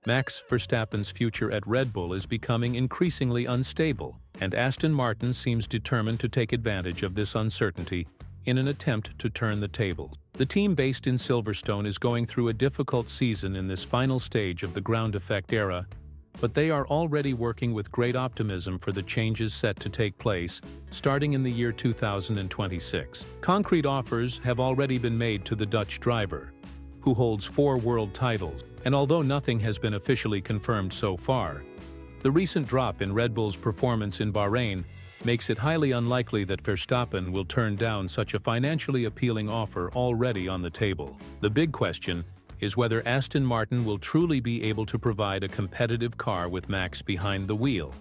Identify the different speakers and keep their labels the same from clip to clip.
Speaker 1: Max Verstappen's future at Red Bull is becoming increasingly unstable, and Aston Martin seems determined to take advantage of this uncertainty in an attempt to turn the tables. The team based in Silverstone is going through a difficult season in this final stage of the ground effect era, but they are already working with great optimism for the changes set to take place starting in the year 2026. Concrete offers have already been made to the Dutch driver, who holds 4 world titles, and although nothing has been officially confirmed so far, the recent drop in Red Bull's performance in Bahrain makes it highly unlikely that Verstappen will turn down such a financially appealing offer already on the table. The big question is whether Aston Martin will truly be able to provide a competitive car with Max behind the wheel,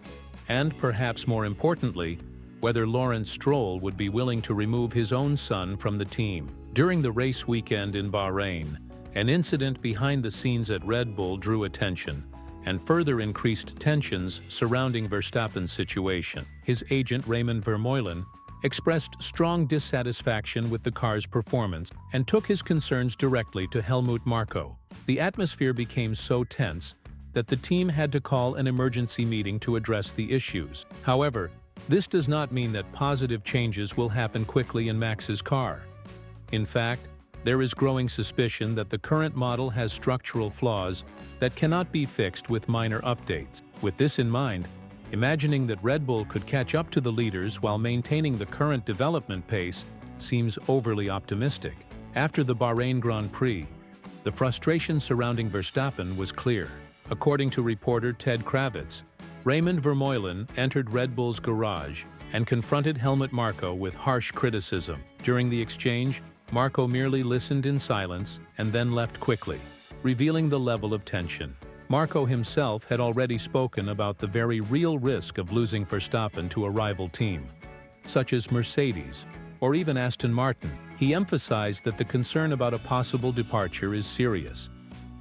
Speaker 1: and perhaps more importantly, whether Lawrence Stroll would be willing to remove his own son from the team. During the race weekend in Bahrain, an incident behind the scenes at Red Bull drew attention and further increased tensions surrounding Verstappen's situation. His agent Raymond Vermeulen expressed strong dissatisfaction with the car's performance and took his concerns directly to Helmut Marko. The atmosphere became so tense that the team had to call an emergency meeting to address the issues. However, this does not mean that positive changes will happen quickly in Max's car. In fact, there is growing suspicion that the current model has structural flaws that cannot be fixed with minor updates. With this in mind, imagining that Red Bull could catch up to the leaders while maintaining the current development pace seems overly optimistic. After the Bahrain Grand Prix, the frustration surrounding Verstappen was clear. According to reporter Ted Kravitz, Raymond Vermeulen entered Red Bull's garage and confronted Helmut Marko with harsh criticism. During the exchange, Marko merely listened in silence and then left quickly, revealing the level of tension. Marko himself had already spoken about the very real risk of losing Verstappen to a rival team, such as Mercedes or even Aston Martin. He emphasized that the concern about a possible departure is serious,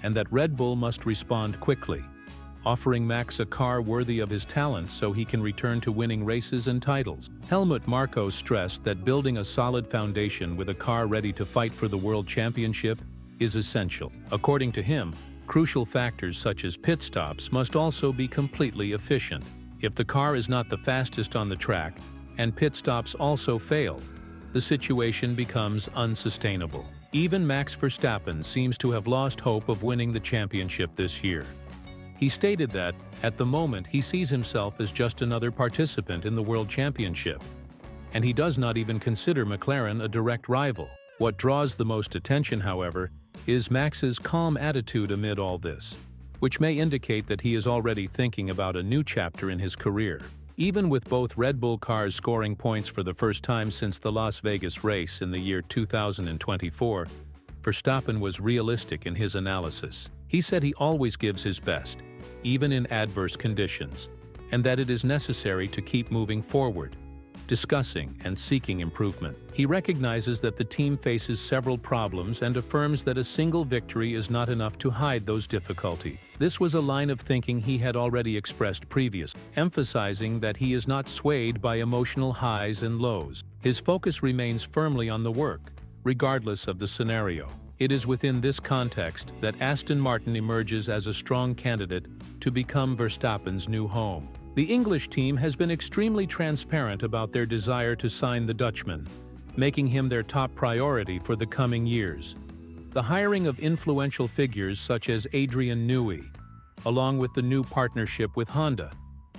Speaker 1: and that Red Bull must respond quickly, offering Max a car worthy of his talent so he can return to winning races and titles. Helmut Marko stressed that building a solid foundation with a car ready to fight for the World Championship is essential. According to him, crucial factors such as pit stops must also be completely efficient. If the car is not the fastest on the track, and pit stops also fail, the situation becomes unsustainable. Even Max Verstappen seems to have lost hope of winning the championship this year. He stated that, at the moment, he sees himself as just another participant in the World Championship, and he does not even consider McLaren a direct rival. What draws the most attention, however, is Max's calm attitude amid all this, which may indicate that he is already thinking about a new chapter in his career. Even with both Red Bull cars scoring points for the first time since the Las Vegas race in the year 2024, Verstappen was realistic in his analysis. He said he always gives his best, even in adverse conditions, and that it is necessary to keep moving forward, discussing and seeking improvement. He recognizes that the team faces several problems and affirms that a single victory is not enough to hide those difficulties. This was a line of thinking he had already expressed previously, emphasizing that he is not swayed by emotional highs and lows. His focus remains firmly on the work, regardless of the scenario. It is within this context that Aston Martin emerges as a strong candidate to become Verstappen's new home. The English team has been extremely transparent about their desire to sign the Dutchman, making him their top priority for the coming years. The hiring of influential figures such as Adrian Newey, along with the new partnership with Honda,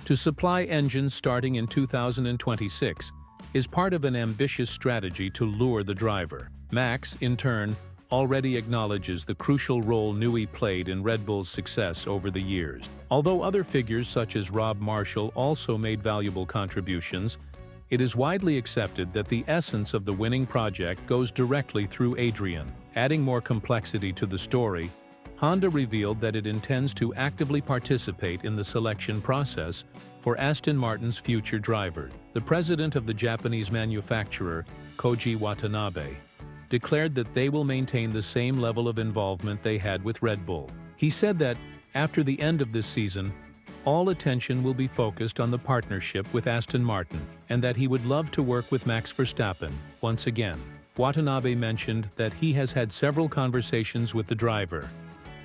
Speaker 1: to supply engines starting in 2026, is part of an ambitious strategy to lure the driver. Max, in turn, already acknowledges the crucial role Newey played in Red Bull's success over the years. Although other figures such as Rob Marshall also made valuable contributions, it is widely accepted that the essence of the winning project goes directly through Adrian. Adding more complexity to the story, Honda revealed that it intends to actively participate in the selection process for Aston Martin's future driver. The president of the Japanese manufacturer, Koji Watanabe, declared that they will maintain the same level of involvement they had with Red Bull. He said that, after the end of this season, all attention will be focused on the partnership with Aston Martin, and that he would love to work with Max Verstappen once again. Watanabe mentioned that he has had several conversations with the driver,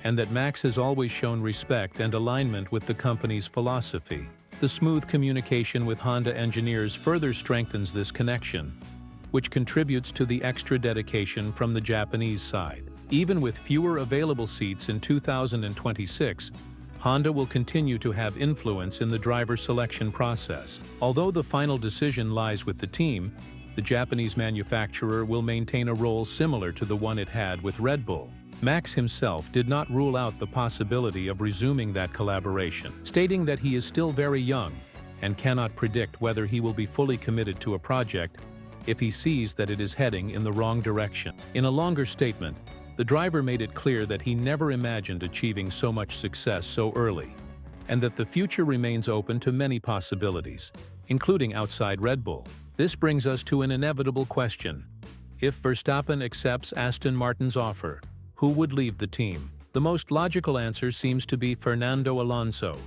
Speaker 1: and that Max has always shown respect and alignment with the company's philosophy. The smooth communication with Honda engineers further strengthens this connection, which contributes to the extra dedication from the Japanese side. Even with fewer available seats in 2026, Honda will continue to have influence in the driver selection process. Although the final decision lies with the team, the Japanese manufacturer will maintain a role similar to the one it had with Red Bull. Max himself did not rule out the possibility of resuming that collaboration, stating that he is still very young and cannot predict whether he will be fully committed to a project if he sees that it is heading in the wrong direction. In a longer statement, the driver made it clear that he never imagined achieving so much success so early, and that the future remains open to many possibilities, including outside Red Bull. This brings us to an inevitable question. If Verstappen accepts Aston Martin's offer, who would leave the team? The most logical answer seems to be Fernando Alonso,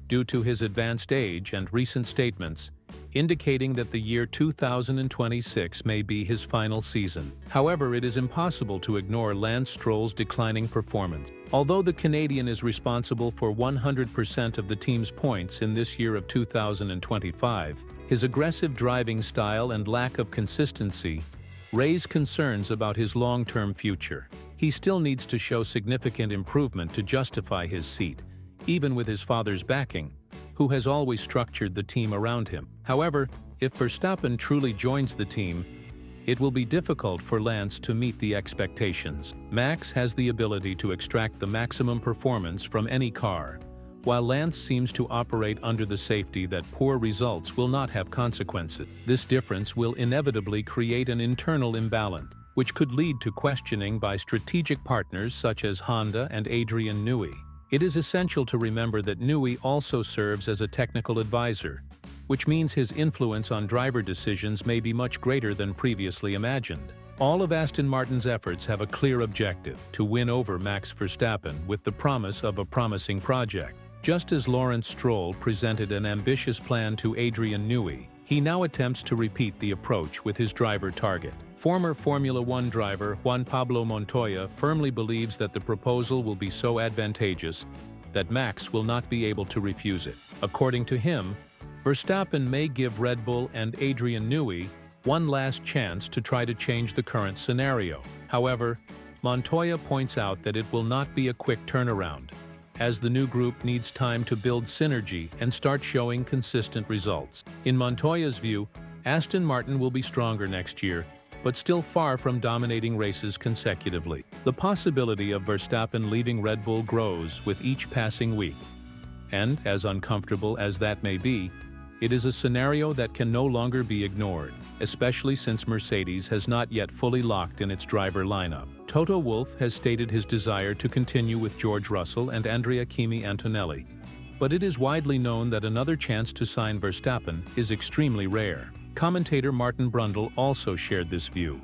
Speaker 1: due to his advanced age and recent statements, indicating that the year 2026 may be his final season. However, it is impossible to ignore Lance Stroll's declining performance. Although the Canadian is responsible for 100% of the team's points in this year of 2025, his aggressive driving style and lack of consistency raise concerns about his long-term future. He still needs to show significant improvement to justify his seat, even with his father's backing, who has always structured the team around him. However, if Verstappen truly joins the team, it will be difficult for Lance to meet the expectations. Max has the ability to extract the maximum performance from any car, while Lance seems to operate under the safety that poor results will not have consequences. This difference will inevitably create an internal imbalance, which could lead to questioning by strategic partners such as Honda and Adrian Newey. It is essential to remember that Newey also serves as a technical advisor, which means his influence on driver decisions may be much greater than previously imagined. All of Aston Martin's efforts have a clear objective: to win over Max Verstappen with the promise of a promising project. Just as Lawrence Stroll presented an ambitious plan to Adrian Newey, he now attempts to repeat the approach with his driver target. Former Formula One driver Juan Pablo Montoya firmly believes that the proposal will be so advantageous that Max will not be able to refuse it. According to him, Verstappen may give Red Bull and Adrian Newey one last chance to try to change the current scenario. However, Montoya points out that it will not be a quick turnaround, as the new group needs time to build synergy and start showing consistent results. In Montoya's view, Aston Martin will be stronger next year, but still far from dominating races consecutively. The possibility of Verstappen leaving Red Bull grows with each passing week. And, as uncomfortable as that may be, it is a scenario that can no longer be ignored, especially since Mercedes has not yet fully locked in its driver lineup. Toto Wolff has stated his desire to continue with George Russell and Andrea Kimi Antonelli, but it is widely known that another chance to sign Verstappen is extremely rare. Commentator Martin Brundle also shared this view,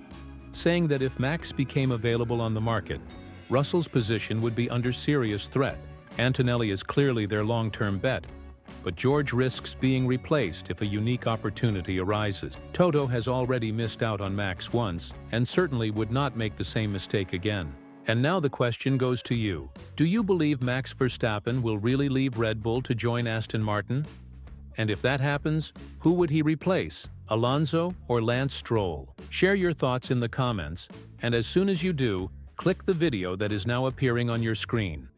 Speaker 1: saying that if Max became available on the market, Russell's position would be under serious threat. Antonelli is clearly their long-term bet, but George risks being replaced if a unique opportunity arises. Toto has already missed out on Max once, and certainly would not make the same mistake again. And now the question goes to you. Do you believe Max Verstappen will really leave Red Bull to join Aston Martin? And if that happens, who would he replace, Alonso or Lance Stroll? Share your thoughts in the comments, and as soon as you do, click the video that is now appearing on your screen.